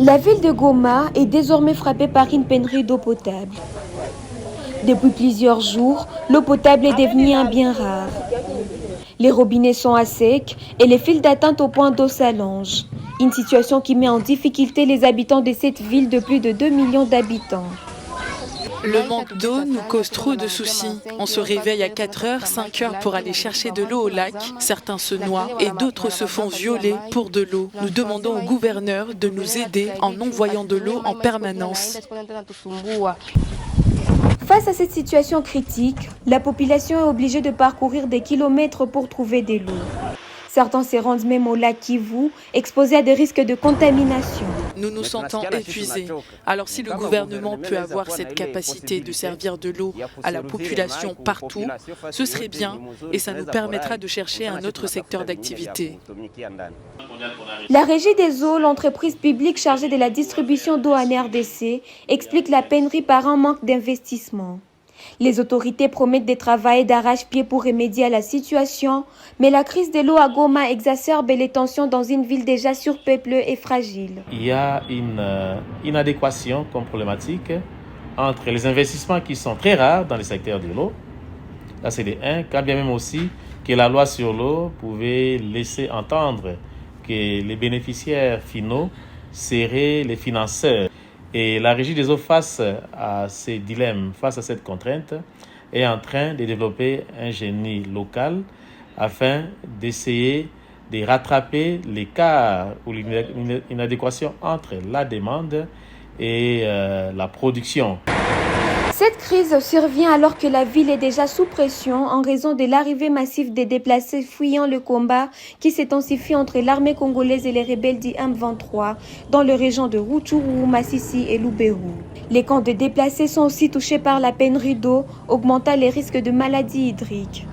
La ville de Goma est désormais frappée par une pénurie d'eau potable. Depuis plusieurs jours, l'eau potable est devenue un bien rare. Les robinets sont à sec et les files d'attente au point d'eau s'allongent. Une situation qui met en difficulté les habitants de cette ville de plus de 2 millions d'habitants. Le manque d'eau nous cause trop de soucis. On se réveille à 4h, 5h pour aller chercher de l'eau au lac. Certains se noient et d'autres se font violer pour de l'eau. Nous demandons au gouverneur de nous aider en envoyant de l'eau en permanence. Face à cette situation critique, la population est obligée de parcourir des kilomètres pour trouver de l'eau. Certains se rendent même au lac Kivu, exposés à des risques de contamination. Nous nous sentons épuisés. Alors si le gouvernement peut avoir cette capacité de servir de l'eau à la population partout, ce serait bien et ça nous permettra de chercher un autre secteur d'activité. La Régie des eaux, l'entreprise publique chargée de la distribution d'eau en RDC, explique la pénurie par un manque d'investissement. Les autorités promettent des travaux d'arrache-pied pour remédier à la situation, mais la crise de l'eau à Goma exacerbe les tensions dans une ville déjà surpeuplée et fragile. Il y a une inadéquation comme problématique entre les investissements qui sont très rares dans le secteur de l'eau, là c'est les 1, quand bien même aussi que la loi sur l'eau pouvait laisser entendre que les bénéficiaires finaux seraient les financeurs. Et la Régie des eaux, face à ces dilemmes, face à cette contrainte, est en train de développer un génie local afin d'essayer de rattraper l'écart ou l'inadéquation entre la demande et la production. Cette crise survient alors que la ville est déjà sous pression en raison de l'arrivée massive des déplacés fuyant le combat qui s'intensifie entre l'armée congolaise et les rebelles du M23 dans les régions de Rutshuru, Masisi et Lubero. Les camps de déplacés sont aussi touchés par la pénurie d'eau, augmentant les risques de maladies hydriques.